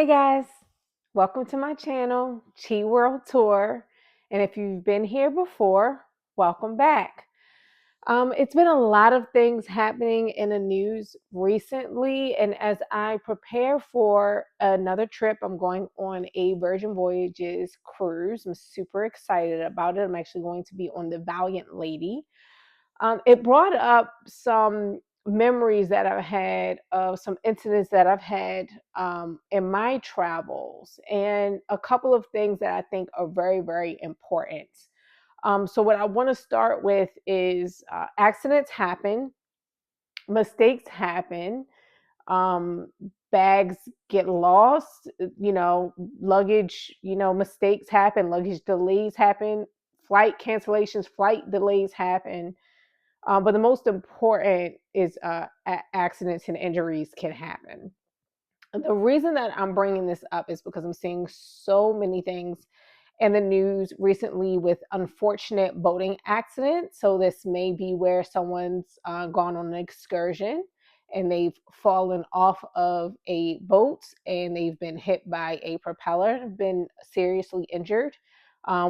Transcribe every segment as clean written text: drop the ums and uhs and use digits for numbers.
Hey guys, welcome to my channel, Chi World Tour. And if you've been here before, welcome back. It's been a lot of things happening in the news recently, and as I prepare for another trip, I'm going on a Virgin Voyages cruise. I'm super excited about it. I'm actually going to be on the Valiant Lady. It brought up some memories that I've had of some incidents that I've had in my travels, and a couple of things that I think are very, very important. So, what I want to start with is accidents happen, mistakes happen, um, bags get lost, luggage, mistakes happen, luggage delays happen, flight cancellations, flight delays happen, but the most important is accidents and injuries can happen. The reason that I'm bringing this up is because I'm seeing so many things in the news recently with unfortunate boating accidents. So, this may be where someone's gone on an excursion and they've fallen off of a boat and they've been hit by a propeller, been seriously injured.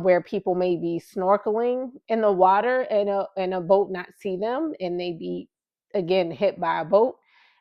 Where people may be snorkeling in the water and a boat not see them and they be again hit by a boat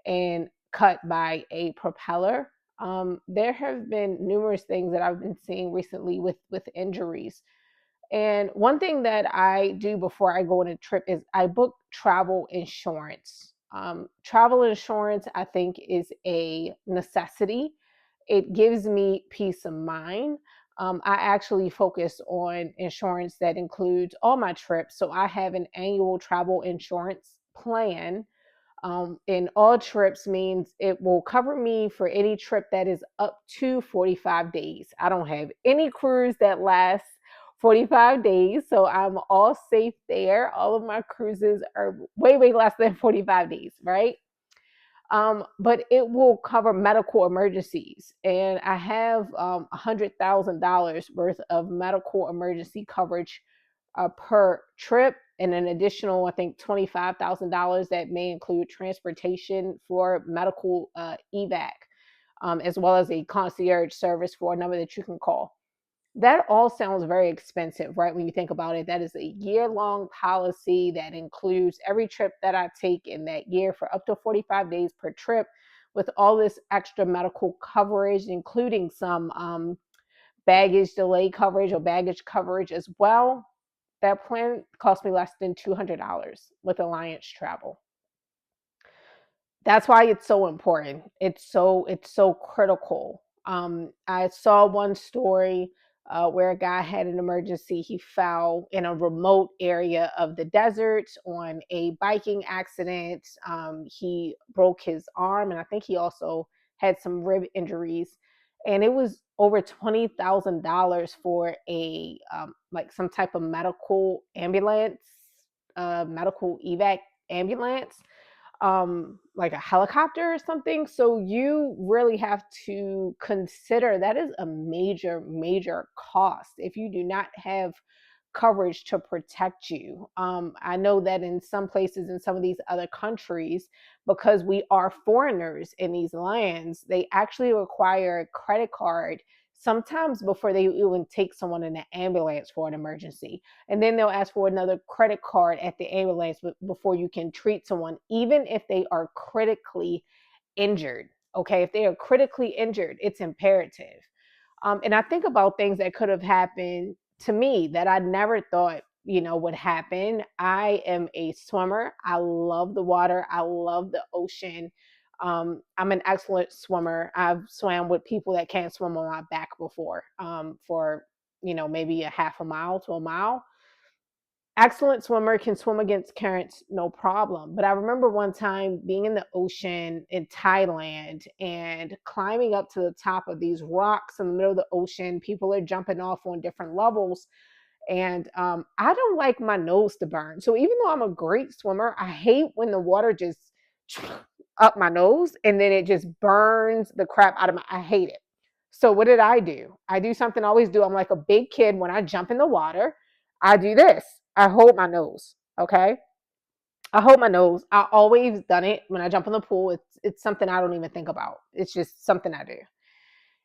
and cut by a propeller. There have been numerous things that I've been seeing recently with injuries. And one thing that I do before I go on a trip is I book travel insurance. Travel insurance, I think, is a necessity. It gives me peace of mind. I actually focus on insurance that includes all my trips. So I have an annual travel insurance plan, and all trips means it will cover me for any trip that is up to 45 days. I don't have any cruise that lasts 45 days, so I'm all safe there. All of my cruises are way, way less than 45 days, right? But it will cover medical emergencies. And I have $100,000 worth of medical emergency coverage per trip, and an additional, I think, $25,000 that may include transportation for medical evac, as well as a concierge service for a number that you can call. That all sounds very expensive, right? When you think about it, that is a year long policy that includes every trip that I take in that year for up to 45 days per trip, with all this extra medical coverage, including some baggage delay coverage or baggage coverage as well. That plan cost me less than $200 with Alliance Travel. That's why it's so important. It's so critical. I saw one story where a guy had an emergency. He fell in a remote area of the desert on a biking accident. He broke his arm, and I think he also had some rib injuries. And it was over $20,000 for a like some type of medical ambulance, medical evac ambulance, like a helicopter or something. So you really have to consider that is a major, major cost if you do not have coverage to protect you. I know that in some places, in some of these other countries, because we are foreigners in these lands, they actually require a credit card sometimes before they even take someone in an ambulance for an emergency. And then they'll ask for another credit card at the ambulance before you can treat someone, even if they are critically injured. Okay, if they are critically injured, it's imperative. And I think about things that could have happened to me that I never thought, would happen. I am a swimmer. I love the water. I love the ocean. I'm an excellent swimmer. I've swam with people that can't swim on my back before, for maybe a half a mile to a mile. Excellent swimmer, can swim against currents, no problem. But I remember one time being in the ocean in Thailand and climbing up to the top of these rocks in the middle of the ocean. People are jumping off on different levels. And I don't like my nose to burn. So even though I'm a great swimmer, I hate when the water just up my nose and then it just burns the crap out of my, I hate it. So what did I do? I do something I always do. I'm like a big kid when I jump in the water. I do this. I hold my nose. Okay. I hold my nose. I always done it when I jump in the pool. It's something I don't even think about. It's just something I do.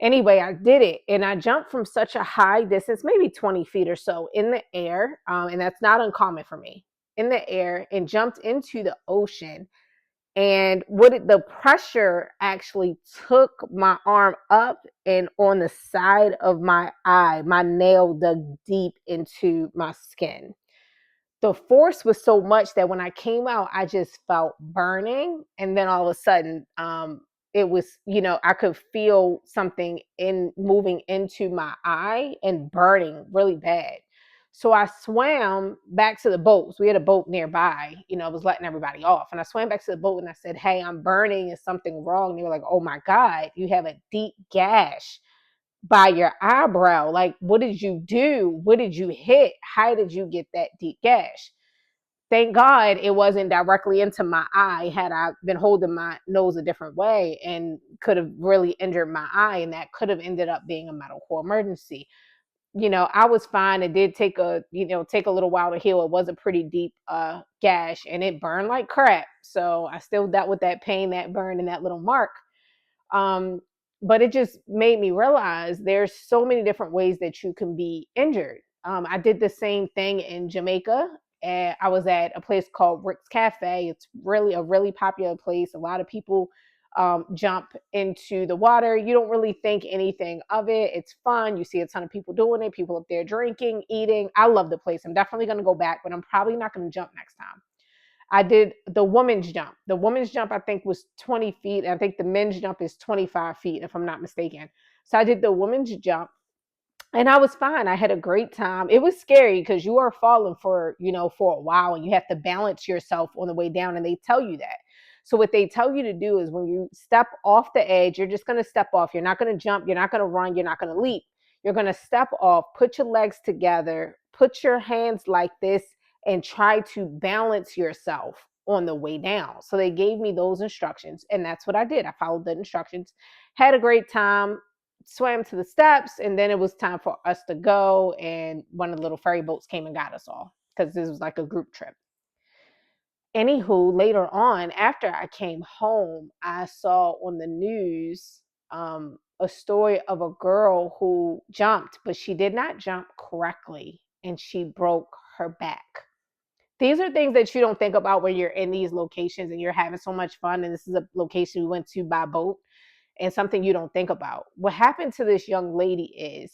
Anyway, I did it, and I jumped from such a high distance, maybe 20 feet or so in the air, and that's not uncommon for me, in the air, and jumped into the ocean. And the pressure actually took my arm up, and on the side of my eye, my nail dug deep into my skin. The force was so much that when I came out, I just felt burning. And then all of a sudden, it was, I could feel something in moving into my eye and burning really bad. So I swam back to the boat. So we had a boat nearby, I was letting everybody off. And I swam back to the boat and I said, "Hey, I'm burning. Is something wrong?" And they were like, "Oh my God, you have a deep gash by your eyebrow. Like, what did you do? What did you hit? How did you get that deep gash?" Thank God it wasn't directly into my eye. Had I been holding my nose a different way, and could have really injured my eye, and that could have ended up being a medical emergency. I was fine. It did take a little while to heal. It was a pretty deep gash, and it burned like crap. So I still dealt with that pain, that burn, and that little mark. Um, but it just made me realize there's so many different ways that you can be injured. I did the same thing in Jamaica. And I was at a place called Rick's Cafe. It's really a really popular place. A lot of people jump into the water. You don't really think anything of it. It's fun. You see a ton of people doing it, people up there drinking, eating. I love the place. I'm definitely going to go back, but I'm probably not going to jump next time. I did the women's jump. The women's jump, I think, was 20 feet. I think the men's jump is 25 feet, if I'm not mistaken. So I did the women's jump, and I was fine. I had a great time. It was scary because you are falling for a while, and you have to balance yourself on the way down, and they tell you that. So what they tell you to do is when you step off the edge, you're just going to step off. You're not going to jump. You're not going to run. You're not going to leap. You're going to step off, put your legs together, put your hands like this, and try to balance yourself on the way down. So they gave me those instructions, and that's what I did. I followed the instructions, had a great time, swam to the steps, and then it was time for us to go. And one of the little ferry boats came and got us all because this was like a group trip. Anywho, later on, after I came home, I saw on the news a story of a girl who jumped, but she did not jump correctly, and she broke her back. These are things that you don't think about when you're in these locations and you're having so much fun. And this is a location we went to by boat, and something you don't think about. What happened to this young lady is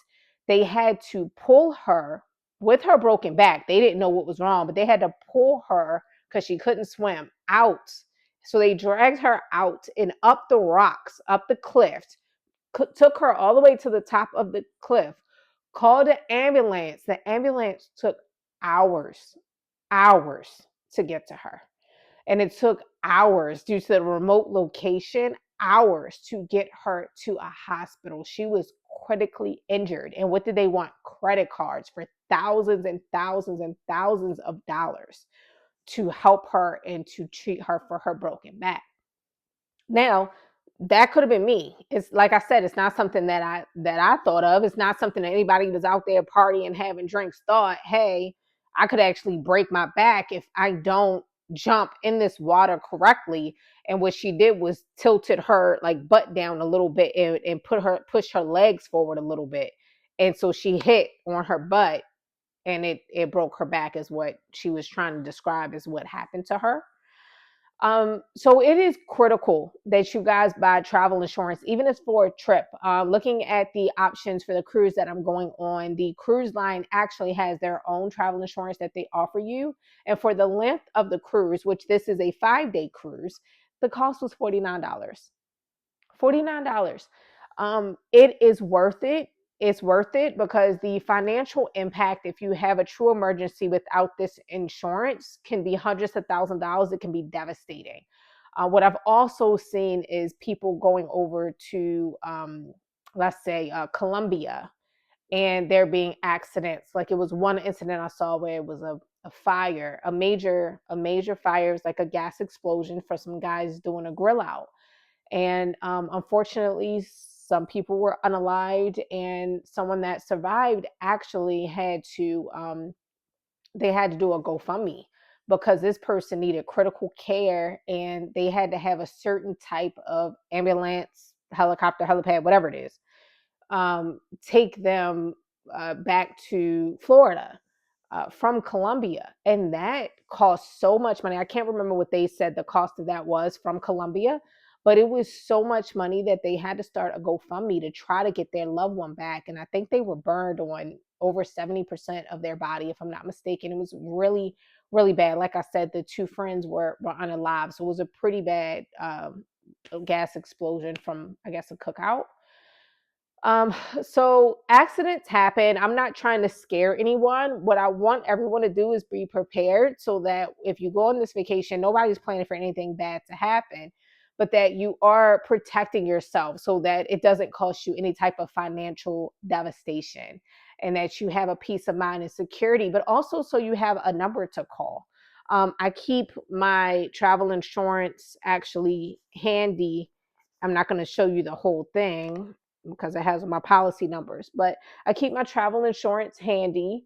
they had to pull her with her broken back. They didn't know what was wrong, but they had to pull her because she couldn't swim out. So they dragged her out and up the rocks, up the cliff, took her all the way to the top of the cliff, called an ambulance. The ambulance took hours, hours to get to her. And it took hours due to the remote location, hours to get her to a hospital. She was critically injured. And what did they want? Credit cards for thousands and thousands and thousands of dollars to help her and to treat her for her broken back. Now, that could have been me. It's like I said, it's not something that I thought of. It's not something that anybody that's out there partying, having drinks thought, hey, I could actually break my back if I don't jump in this water correctly. And what she did was tilted her like butt down a little bit, and push her legs forward a little bit. And so she hit on her butt, and it broke her back, is what she was trying to describe as what happened to her. So it is critical that you guys buy travel insurance, even if it's for a trip. Looking at the options for the cruise that I'm going on, the cruise line actually has their own travel insurance that they offer you. And for the length of the cruise, which this is a 5-day cruise, the cost was $49. $49. It is worth it. It's worth it because the financial impact, if you have a true emergency without this insurance, can be hundreds of thousands of dollars. It can be devastating. What I've also seen is people going over to, let's say, Colombia, and there being accidents. Like, it was one incident I saw where it was a fire, a major fire. It was like a gas explosion for some guys doing a grill out. And unfortunately, some people were unalived, and someone that survived actually had to they had to do a GoFundMe because this person needed critical care, and they had to have a certain type of ambulance, helicopter, helipad, whatever it is. take them back to Florida from Colombia. And that cost so much money. I can't remember what they said the cost of that was from Colombia, but it was so much money that they had to start a GoFundMe to try to get their loved one back. And I think they were burned on over 70% of their body, if I'm not mistaken. It was really, really bad. Like I said, the two friends were unalive. So it was a pretty bad gas explosion from, I guess, a cookout. Um, so accidents happen. I'm not trying to scare anyone. What I want everyone to do is be prepared so that if you go on this vacation, nobody's planning for anything bad to happen, but that you are protecting yourself so that it doesn't cost you any type of financial devastation, and that you have a peace of mind and security, but also so you have a number to call. I keep my travel insurance actually handy. I'm not going to show you the whole thing because it has my policy numbers, but I keep my travel insurance handy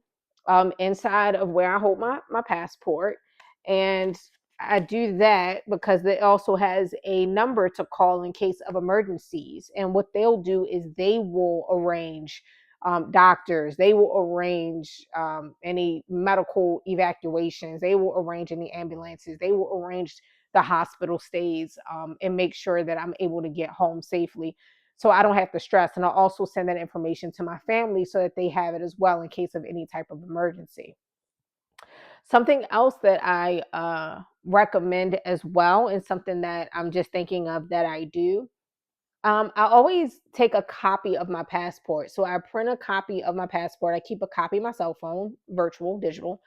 inside of where I hold my passport. And I do that because it also has a number to call in case of emergencies. And what they'll do is they will arrange doctors, they will arrange any medical evacuations, they will arrange any ambulances, they will arrange the hospital stays, and make sure that I'm able to get home safely so I don't have to stress. And I'll also send that information to my family so that they have it as well in case of any type of emergency. Something else that I recommend as well, and something that I'm just thinking of that I do, I always take a copy of my passport. So I print a copy of my passport. I keep a copy of my cell phone, virtual, digital.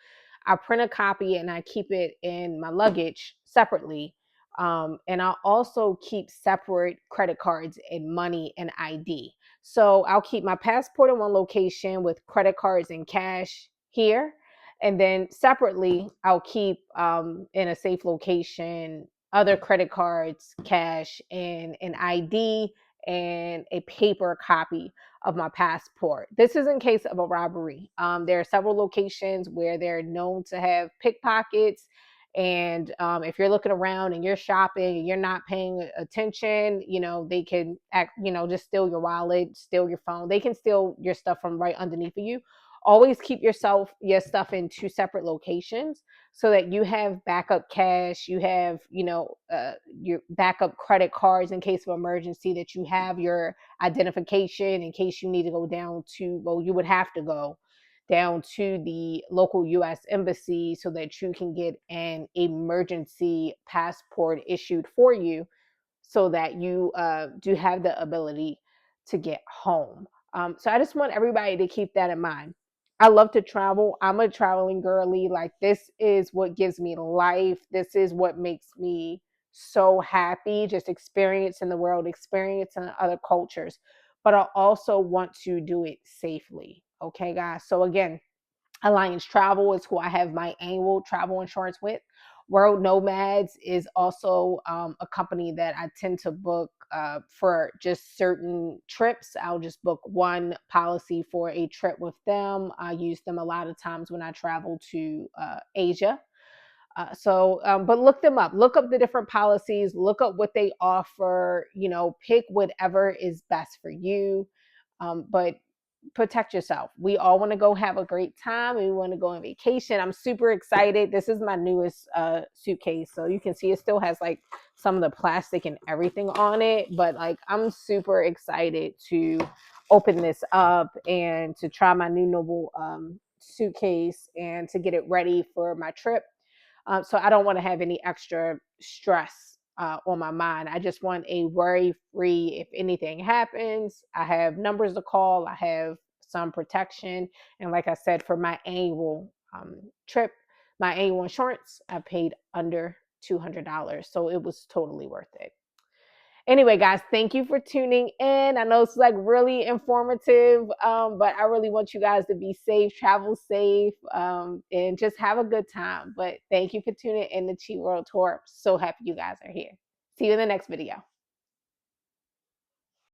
I print a copy and I keep it in my luggage separately. And I'll also keep separate credit cards and money and ID. So I'll keep my passport in one location with credit cards and cash here. And then separately, I'll keep in a safe location other credit cards, cash, and an ID and a paper copy of my passport. This is in case of a robbery. There are several locations where they're known to have pickpockets. And if you're looking around and you're shopping and you're not paying attention, they can just steal your wallet, steal your phone. They can steal your stuff from right underneath of you. Always keep your stuff in two separate locations so that you have backup cash, you have, your backup credit cards in case of emergency, that you have your identification in case you need to go down to, well, you would have to go down to the local US embassy so that you can get an emergency passport issued for you so that you do have the ability to get home. So I just want everybody to keep that in mind. I love to travel. I'm a traveling girly. Like, this is what gives me life. This is what makes me so happy, just experiencing the world, experiencing other cultures. But I also want to do it safely. Okay, guys. So again, Alliance Travel is who I have my annual travel insurance with. World Nomads is also a company that I tend to book for just certain trips. I'll just book one policy for a trip with them. I use them a lot of times when I travel to Asia. But look them up. Look up the different policies. Look up what they offer. Pick whatever is best for you. But protect yourself. We all want to go have a great time. We want to go on vacation. I'm super excited. This is my newest suitcase. So you can see it still has like some of the plastic and everything on it. But like, I'm super excited to open this up and to try my new Noble suitcase and to get it ready for my trip. So I don't want to have any extra stress on my mind. I just want a worry free. If anything happens, I have numbers to call, I have some protection. And like I said, for my annual trip, my annual insurance, I paid under $200. So it was totally worth it. Anyway, guys, thank you for tuning in. I know it's like really informative, but I really want you guys to be safe, travel safe, and just have a good time. But thank you for tuning in to Chi World Tour. So happy you guys are here. See you in the next video.